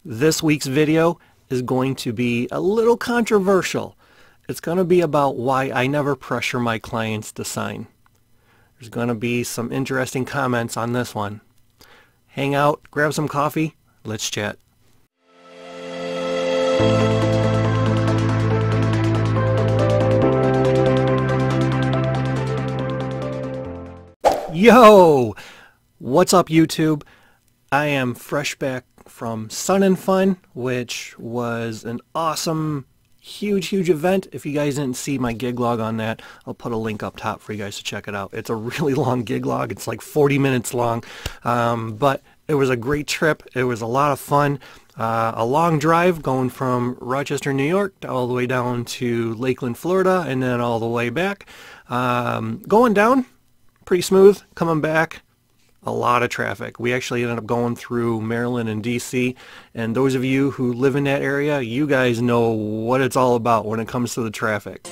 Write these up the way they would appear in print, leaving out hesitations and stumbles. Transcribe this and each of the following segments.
This week's video is going to be a little controversial. It's going to be about why I never pressure my clients to sign. There's going to be some interesting comments on this one. Hang out, grab some coffee, let's chat. Yo! What's up, YouTube? I am fresh back from Sun and Fun, which was an awesome, huge event. If you guys didn't see my gig log on that, I'll put a link up top for you guys to check it out. It's a really long gig log. It's like 40 minutes long, but it was a great trip. It was a lot of fun. A long drive going from Rochester, New York, all the way down to Lakeland, Florida, and then all the way back. Going down, pretty smooth. Coming back, a lot of traffic. We actually ended up going through Maryland and DC, and those of you who live in that area, you guys know what it's all about when it comes to the traffic.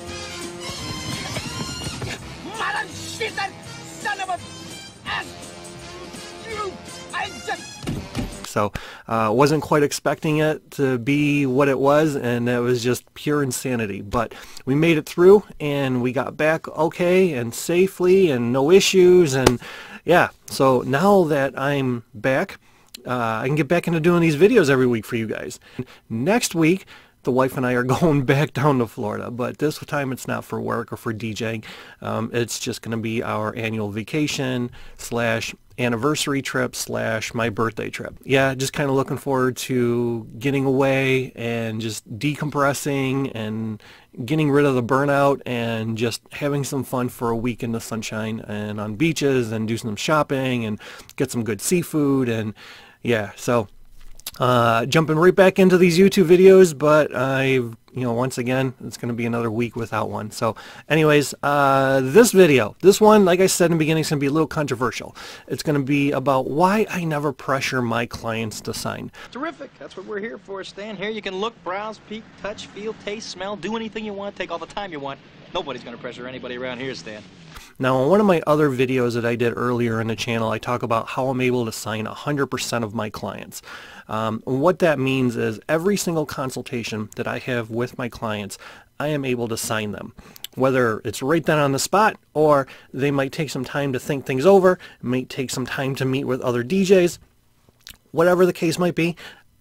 So wasn't quite expecting it to be what it was, and it was just pure insanity. But we made it through, and we got back okay and safely and no issues. And yeah, so now that I'm back, I can get back into doing these videos every week for you guys. Next week, the wife and I are going back down to Florida, but this time it's not for work or for DJing. It's just going to be our annual vacation / anniversary trip / my birthday trip. Yeah, just kind of looking forward to getting away and just decompressing and getting rid of the burnout and just having some fun for a week in the sunshine and on beaches and do some shopping and get some good seafood. And yeah, so jumping right back into these YouTube videos, but once again, it's going to be another week without one. So anyways, this one, like I said in the beginning, is going to be a little controversial. It's going to be about why I never pressure my clients to sign. Terrific. That's what we're here for, Stan. Here you can look, browse, peek, touch, feel, taste, smell, do anything you want, take all the time you want. Nobody's going to pressure anybody around here, Stan. Now, in one of my other videos that I did earlier in the channel, I talk about how I'm able to sign 100% of my clients. What that means is every single consultation that I have with my clients, I am able to sign them. Whether it's right then on the spot, or they might take some time to think things over, might take some time to meet with other DJs, whatever the case might be,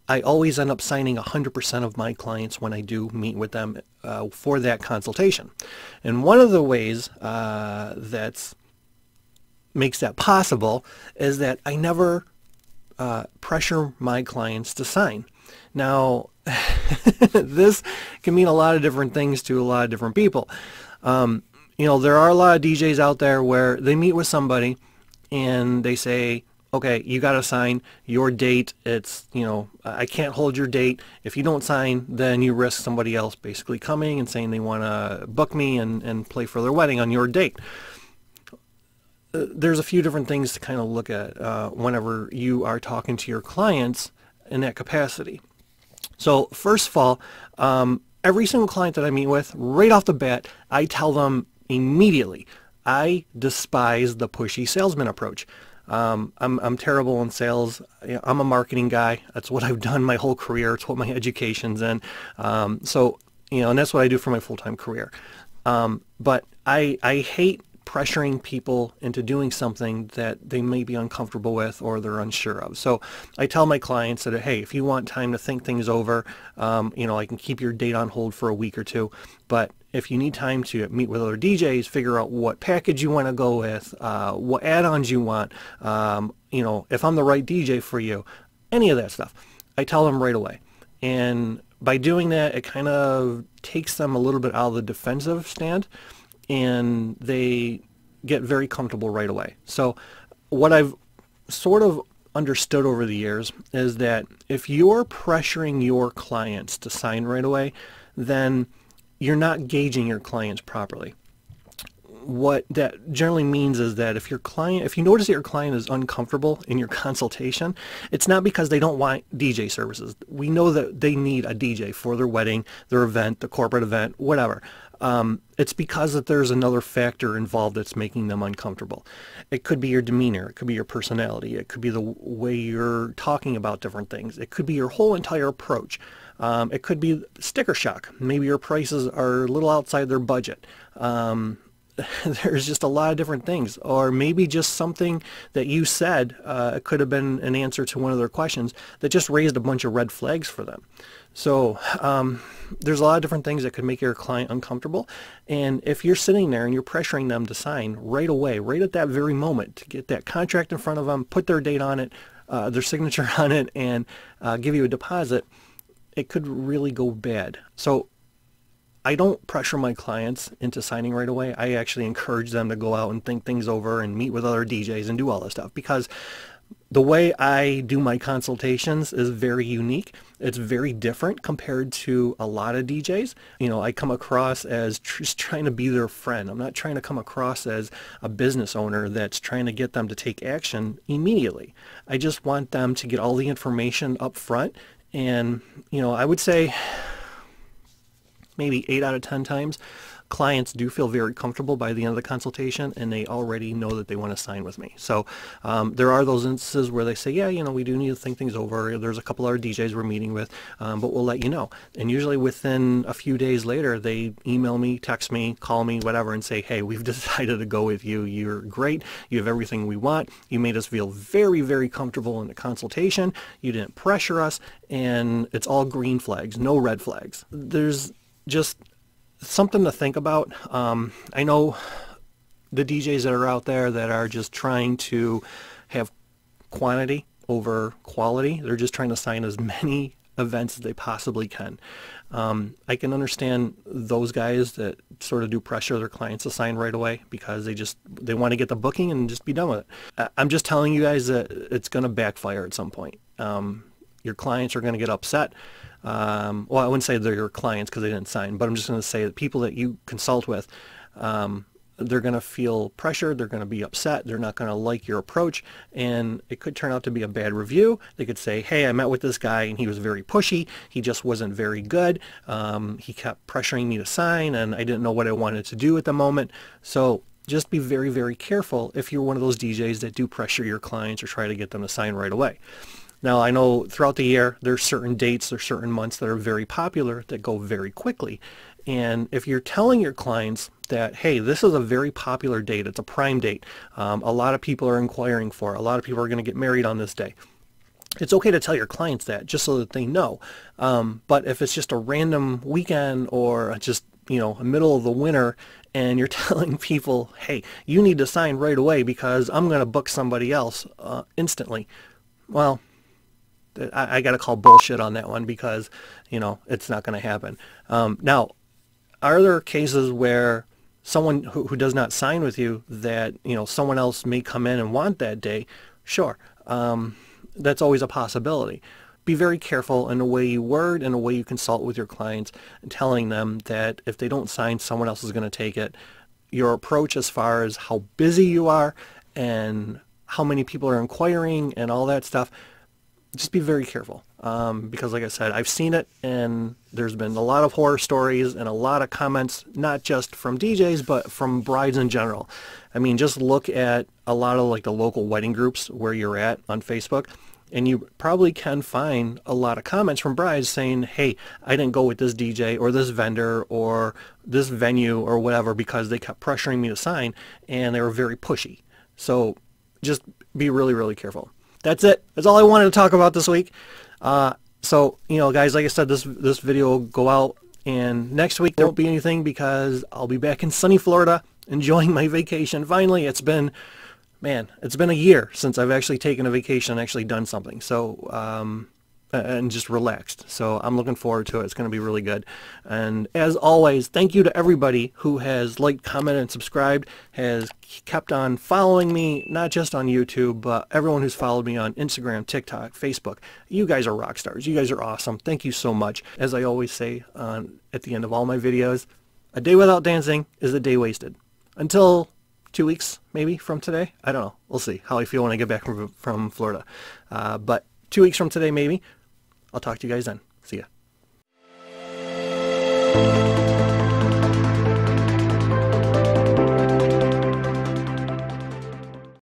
I always end up signing 100% of my clients when I do meet with them for that consultation. And one of the ways that makes that possible is that I never pressure my clients to sign. Now, this can mean a lot of different things to a lot of different people. There are a lot of DJs out there where they meet with somebody and they say, okay, you got to sign your date. It's, I can't hold your date. If you don't sign, then you risk somebody else basically coming and saying they want to book me and play for their wedding on your date. There's a few different things to kind of look at whenever you are talking to your clients in that capacity. So first of all, every single client that I meet with, right off the bat, I tell them immediately, I despise the pushy salesman approach. I'm terrible in sales. I'm a marketing guy. That's what I've done my whole career. It's what my education's in. And that's what I do for my full-time career. But I hate pressuring people into doing something that they may be uncomfortable with or they're unsure of. So I tell my clients that, hey, if you want time to think things over, I can keep your date on hold for a week or two. But if you need time to meet with other DJs, figure out what package you want to go with, what add-ons you want, if I'm the right DJ for you, any of that stuff, I tell them right away. And by doing that, it kind of takes them a little bit out of the defensive stand, and they get very comfortable right away. So what I've sort of understood over the years is that if you're pressuring your clients to sign right away, then you're not gauging your clients properly. What that generally means is that if you notice that your client is uncomfortable in your consultation, it's not because they don't want DJ services. We know that they need a DJ for their wedding, their event, the corporate event, whatever. it's because that there's another factor involved that's making them uncomfortable. It could be your demeanor, it could be your personality, it could be the way you're talking about different things, it could be your whole entire approach. It could be sticker shock. Maybe your prices are a little outside their budget. There's just a lot of different things. Or maybe just something that you said, it could have been an answer to one of their questions that just raised a bunch of red flags for them. So there's a lot of different things that could make your client uncomfortable. And if you're sitting there and you're pressuring them to sign right away, right at that very moment, to get that contract in front of them, put their date on it, their signature on it, and give you a deposit, it could really go bad. So I don't pressure my clients into signing right away. I actually encourage them to go out and think things over and meet with other DJs and do all this stuff, because the way I do my consultations is very unique. It's very different compared to a lot of DJs. You know, I come across as just trying to be their friend. I'm not trying to come across as a business owner that's trying to get them to take action immediately. I just want them to get all the information up front. And, you know, I would say maybe 8 out of 10 times, clients do feel very comfortable by the end of the consultation, and they already know that they want to sign with me. So there are those instances where they say, yeah, you know, we do need to think things over. There's a couple other DJs we're meeting with, but we'll let you know. And usually within a few days later, they email me, text me, call me, whatever, and say, hey, we've decided to go with you. You're great. You have everything we want. You made us feel very, very comfortable in the consultation. You didn't pressure us, and it's all green flags, no red flags. There's just something to think about. I know the DJs that are out there that are just trying to have quantity over quality. They're just trying to sign as many events as they possibly can. I can understand those guys that sort of do pressure their clients to sign right away because they want to get the booking and just be done with it. I'm just telling you guys that it's going to backfire at some point. Your clients are going to get upset. Well, I wouldn't say they're your clients because they didn't sign, but I'm just going to say that people that you consult with, they're going to feel pressured, they're going to be upset, they're not going to like your approach, and it could turn out to be a bad review. They could say, hey, I met with this guy and he was very pushy, he just wasn't very good, he kept pressuring me to sign and I didn't know what I wanted to do at the moment. So just be very, very careful if you're one of those DJs that do pressure your clients or try to get them to sign right away. Now, I know throughout the year, there's certain dates, there's certain months that are very popular that go very quickly. And if you're telling your clients that, hey, this is a very popular date, it's a prime date, a lot of people are inquiring for it, a lot of people are going to get married on this day, it's okay to tell your clients that just so that they know. But if it's just a random weekend or just, you know, middle of the winter, and you're telling people, hey, you need to sign right away because I'm going to book somebody else instantly, well, I got to call bullshit on that one because, you know, it's not going to happen. Now, are there cases where someone who does not sign with you that, you know, someone else may come in and want that day? Sure. That's always a possibility. Be very careful in the way you word and the way you consult with your clients, and telling them that if they don't sign, someone else is going to take it. Your approach as far as how busy you are and how many people are inquiring and all that stuff, just be very careful, because like I said, I've seen it, and there's been a lot of horror stories and a lot of comments, not just from DJs, but from brides in general. I mean, just look at a lot of like the local wedding groups where you're at on Facebook, and you probably can find a lot of comments from brides saying, hey, I didn't go with this DJ or this vendor or this venue or whatever because they kept pressuring me to sign, and they were very pushy. So just be really, really careful. That's it. That's all I wanted to talk about this week. So, you know, guys, like I said, this video will go out, and next week there won't be anything because I'll be back in sunny Florida enjoying my vacation. Finally, it's been a year since I've actually taken a vacation and actually done something. So, and just relaxed. So I'm looking forward to it. It's going to be really good. And as always, thank you to everybody who has liked, commented, and subscribed, has kept on following me, not just on YouTube, but everyone who's followed me on Instagram, TikTok, Facebook. You guys are rock stars. You guys are awesome. Thank you so much. As I always say at the end of all my videos, a day without dancing is a day wasted. Until 2 weeks, maybe, from today. I don't know. We'll see how I feel when I get back from Florida. But 2 weeks from today, maybe. I'll talk to you guys then. See ya.